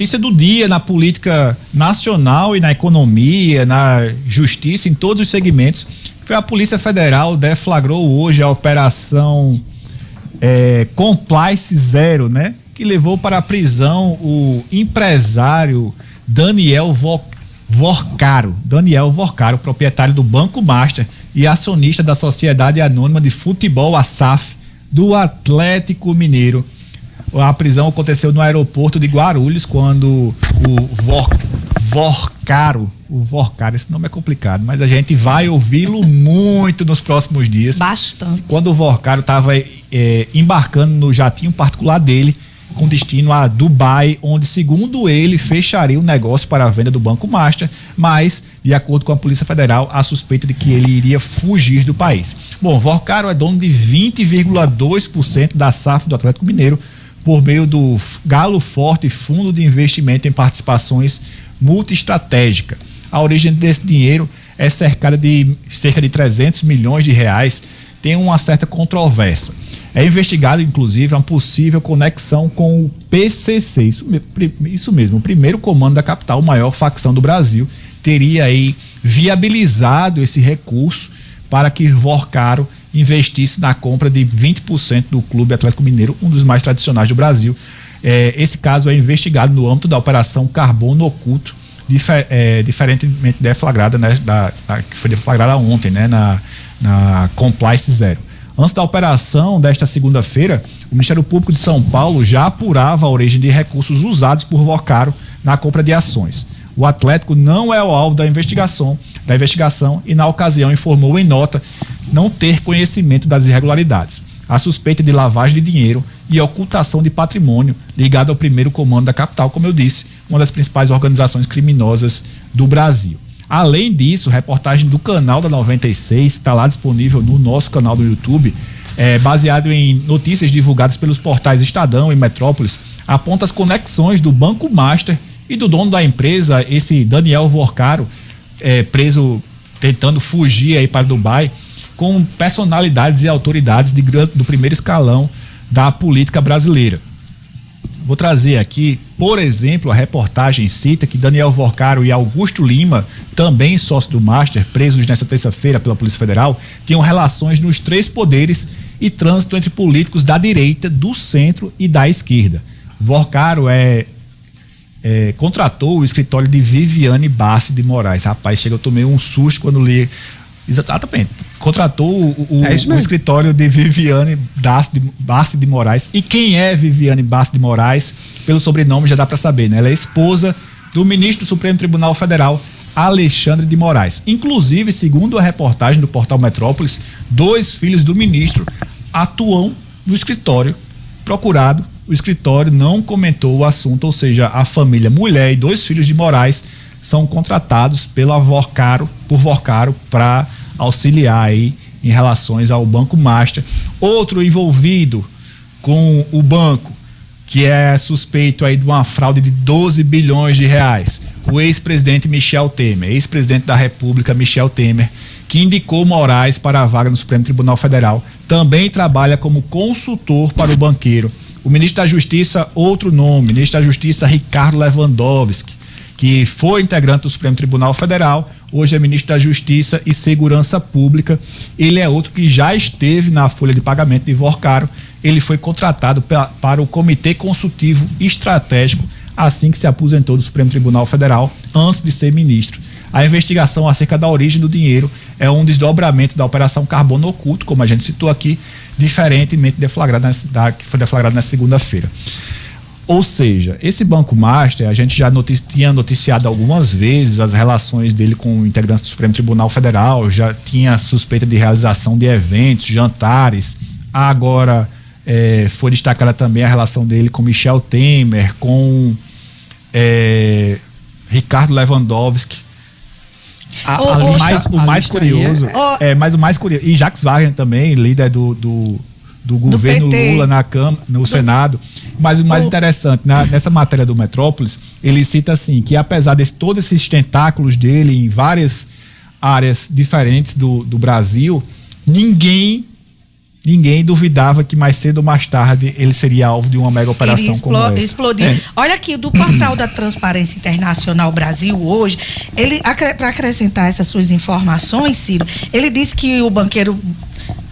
notícia do dia na política nacional e na economia, na justiça, em todos os segmentos. Foi a Polícia Federal deflagrou hoje a operação Compliance Zero, né? Que levou para a prisão o empresário Daniel Vorcaro, proprietário do Banco Master e acionista da Sociedade Anônima de Futebol, a SAF, do Atlético Mineiro. A prisão aconteceu no aeroporto de Guarulhos, quando o Vorcaro, esse nome é complicado, mas a gente vai ouvi-lo muito nos próximos dias. Bastante. Quando o Vorcaro estava embarcando no jatinho particular dele, com destino a Dubai, onde, segundo ele, fecharia o negócio para a venda do Banco Master, mas, de acordo com a Polícia Federal, há suspeita de que ele iria fugir do país. Bom, Vorcaro é dono de 20,2% da SAF do Atlético Mineiro, por meio do Galo Forte Fundo de Investimento em Participações Multiestratégica. A origem desse dinheiro é cercada de cerca de 300 milhões de reais, tem uma certa controvérsia. É investigado, inclusive, uma possível conexão com o PCC, isso mesmo, o primeiro comando da capital, maior facção do Brasil, teria aí viabilizado esse recurso para que Vorcaro investisse na compra de 20% do Clube Atlético Mineiro, um dos mais tradicionais do Brasil. Esse caso é investigado no âmbito da Operação Carbono Oculto, diferentemente deflagrada, né, que foi deflagrada ontem, né, na Compliance Zero. Antes da operação desta segunda-feira, o Ministério Público de São Paulo já apurava a origem de recursos usados por Vorcaro na compra de ações. O Atlético não é o alvo da investigação e, na ocasião, informou em nota não ter conhecimento das irregularidades. A suspeita de lavagem de dinheiro e ocultação de patrimônio ligado ao primeiro comando da capital, como eu disse, uma das principais organizações criminosas do Brasil. Além disso, reportagem do canal da 96 está lá disponível no nosso canal do YouTube, baseado em notícias divulgadas pelos portais Estadão e Metrópolis, aponta as conexões do Banco Master e do dono da empresa, esse Daniel Vorcaro, preso tentando fugir aí para Dubai, com personalidades e autoridades do primeiro escalão da política brasileira. Vou trazer aqui, por exemplo, a reportagem cita que Daniel Vorcaro e Augusto Lima, também sócio do Master, presos nesta terça-feira pela Polícia Federal, tinham relações nos 3 poderes e trânsito entre políticos da direita, do centro e da esquerda. Vorcaro contratou o escritório de Viviane Bassi de Moraes. Rapaz, eu tomei um susto quando li. Exatamente. Contratou o escritório de Viviane Bassi de Moraes. E quem é Viviane Bassi de Moraes? Pelo sobrenome já dá para saber, né? Ela é esposa do ministro do Supremo Tribunal Federal, Alexandre de Moraes. Inclusive, segundo a reportagem do portal Metrópolis, 2 filhos do ministro atuam no escritório procurado. O escritório não comentou o assunto, ou seja, a família, mulher e 2 filhos de Moraes são contratados por Vorcaro para auxiliar aí em relações ao Banco Master. Outro envolvido com o banco, que é suspeito aí de uma fraude de 12 bilhões de reais, o ex-presidente Michel Temer, ex-presidente da República Michel Temer, que indicou Moraes para a vaga no Supremo Tribunal Federal, também trabalha como consultor para o banqueiro. O ministro da Justiça, outro nome, ministro da Justiça Ricardo Lewandowski, que foi integrante do Supremo Tribunal Federal, hoje é ministro da Justiça e Segurança Pública. Ele é outro que já esteve na folha de pagamento de Vorcaro. Ele foi contratado para o Comitê Consultivo Estratégico assim que se aposentou do Supremo Tribunal Federal, antes de ser ministro. A investigação acerca da origem do dinheiro é um desdobramento da Operação Carbono Oculto, como a gente citou aqui, diferentemente que foi deflagrado na segunda-feira. Ou seja, esse Banco Master, a gente já tinha noticiado algumas vezes as relações dele com integrantes do Supremo Tribunal Federal, já tinha suspeita de realização de eventos, jantares. Agora foi destacada também a relação dele com Michel Temer, com Ricardo Lewandowski. O mais curioso, e Jacques Wagner também, líder do governo Lula no Senado. Mas o mais interessante, nessa matéria do Metrópolis, ele cita assim, que apesar de todos esses tentáculos dele em várias áreas diferentes do Brasil, ninguém ninguém duvidava que mais cedo ou mais tarde ele seria alvo de uma mega operação como essa. Explodir. Olha aqui, do portal da Transparência Internacional Brasil hoje, para acrescentar essas suas informações, Ciro, ele disse que o banqueiro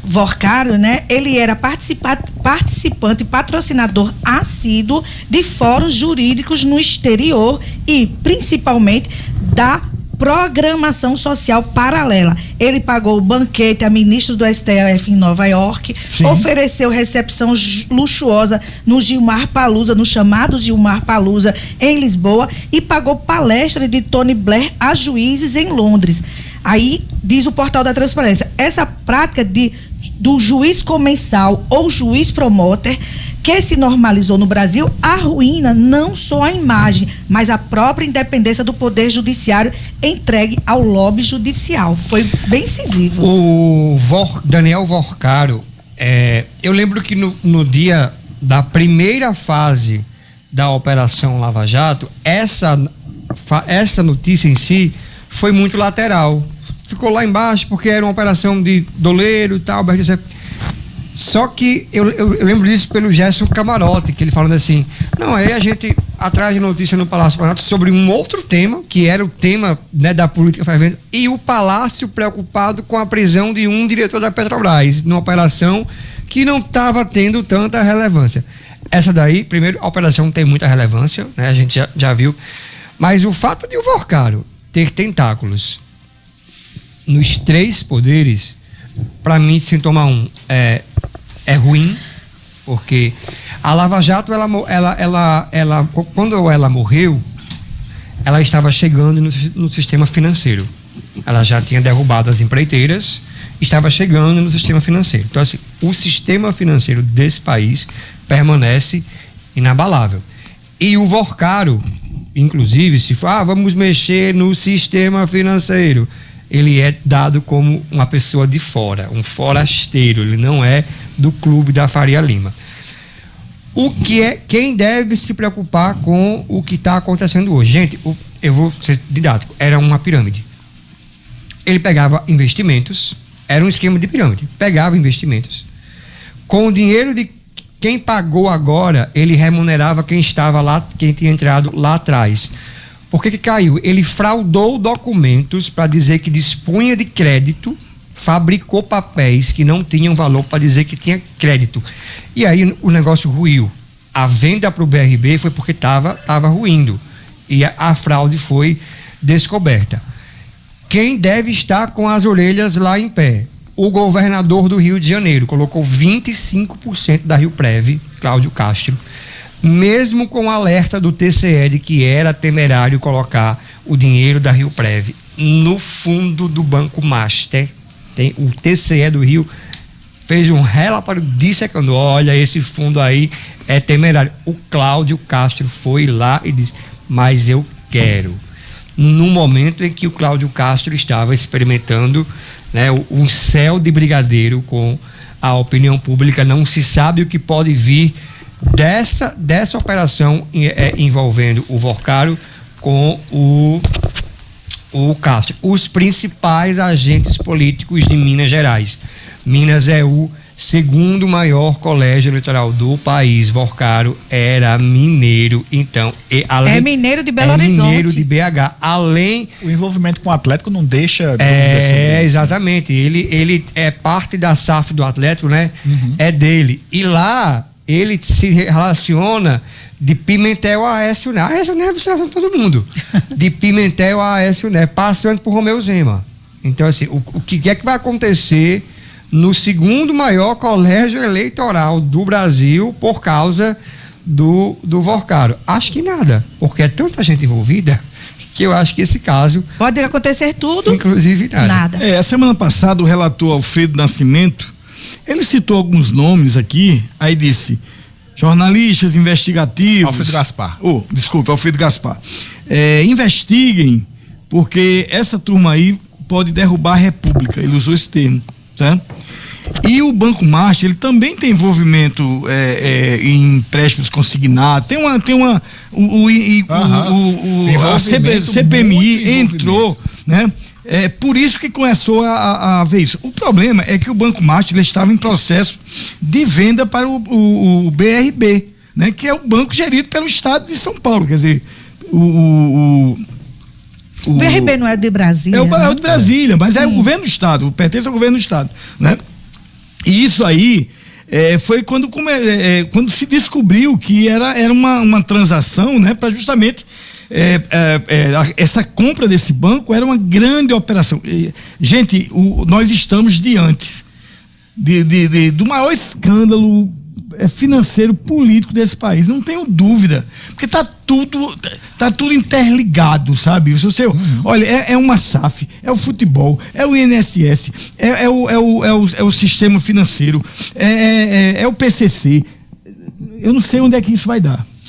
Vorcaro, né, ele era participante e patrocinador assíduo de fóruns jurídicos no exterior e, principalmente, da programação social paralela. Ele pagou o banquete a ministro do STF em Nova York, sim, ofereceu recepção luxuosa no Gilmar Palusa, no chamado Gilmar Palusa, em Lisboa, e pagou palestra de Tony Blair a juízes em Londres. Aí, diz o portal da Transparência, essa prática do juiz comensal ou juiz promoter que se normalizou no Brasil arruína não só a imagem, mas a própria independência do poder judiciário entregue ao lobby judicial. Foi bem incisivo. O Daniel Vorcaro, eu lembro que no dia da primeira fase da Operação Lava Jato, essa notícia em si foi muito lateral. Ficou lá embaixo porque era uma operação de doleiro e tal, só que eu lembro disso pelo Gerson Camarote, que ele falando assim, não, aí a gente atrás de notícia no Palácio Planalto sobre um outro tema, que era o tema, né, da política fervendo, e o Palácio preocupado com a prisão de um diretor da Petrobras, numa operação que não estava tendo tanta relevância. Essa daí, primeiro, a operação tem muita relevância, né, a gente já viu, mas o fato de o Vorcaro ter tentáculos nos três poderes, para mim, sintoma é ruim, porque a Lava Jato, ela quando ela morreu, ela estava chegando no sistema financeiro. Ela já tinha derrubado as empreiteiras, estava chegando no sistema financeiro. Então, assim, o sistema financeiro desse país permanece inabalável. E o Vorcaro, inclusive, se for, vamos mexer no sistema financeiro, ele é dado como uma pessoa de fora, um forasteiro, ele não é do clube da Faria Lima. Quem deve se preocupar com o que está acontecendo hoje? Gente, eu vou ser didático, era uma pirâmide. Ele pegava investimentos, era um esquema de pirâmide, pegava investimentos, com o dinheiro de quem pagou agora, ele remunerava quem estava lá, quem tinha entrado lá atrás. Por que caiu? Ele fraudou documentos para dizer que dispunha de crédito, fabricou papéis que não tinham valor para dizer que tinha crédito. E aí o negócio ruiu. A venda para o BRB foi porque estava ruindo. E a fraude foi descoberta. Quem deve estar com as orelhas lá em pé? O governador do Rio de Janeiro colocou 25% da Rioprev, Cláudio Castro, mesmo com o alerta do TCE de que era temerário colocar o dinheiro da Rioprev no fundo do Banco Master. O TCE do Rio fez um relatório dissecando, olha, esse fundo aí é temerário. O Cláudio Castro foi lá e disse, mas eu quero. No momento em que o Cláudio Castro estava experimentando, né, um céu de brigadeiro com a opinião pública, não se sabe o que pode vir dessa operação envolvendo o Vorcaro com o Castro. Os principais agentes políticos de Minas Gerais. Minas é o segundo maior colégio eleitoral do país. Vorcaro era mineiro, então é mineiro de Belo Horizonte. Mineiro de BH. Além o envolvimento com o Atlético não deixa exatamente. Ele é parte da SAF do Atlético, né? Uhum. É dele. E lá ele se relaciona de Pimentel a Aécio Neves. Aécio Neves é todo mundo. De Pimentel a Aécio Neves, passando por Romeu Zema. Então, assim, o que é que vai acontecer no segundo maior colégio eleitoral do Brasil por causa do Vorcaro? Acho que nada, porque é tanta gente envolvida que eu acho que esse caso... Pode acontecer tudo, inclusive nada. A semana passada o relator Alfredo Nascimento, ele citou alguns nomes aqui, aí disse, jornalistas investigativos... Alfredo Gaspar. Alfredo Gaspar. Investiguem, porque essa turma aí pode derrubar a República, ele usou esse termo, certo? E o Banco Master, ele também tem envolvimento em empréstimos consignados. A CPMI entrou, né? Por isso que começou a ver isso. O problema é que o Banco Master ele estava em processo de venda para o BRB, né, que é o banco gerido pelo Estado de São Paulo. Quer dizer, o BRB não é de Brasília. É o de Brasília, mas é o governo do Estado, pertence ao governo do Estado, né? E isso aí foi quando se descobriu que era uma transação, né, para justamente essa compra desse banco era uma grande operação. Gente, nós estamos diante do maior escândalo financeiro, político desse país, não tenho dúvida, porque tá tudo interligado, sabe? Olha, é uma SAF, é o futebol, é o INSS, é o sistema financeiro, é o PCC. Eu não sei onde é que isso vai dar.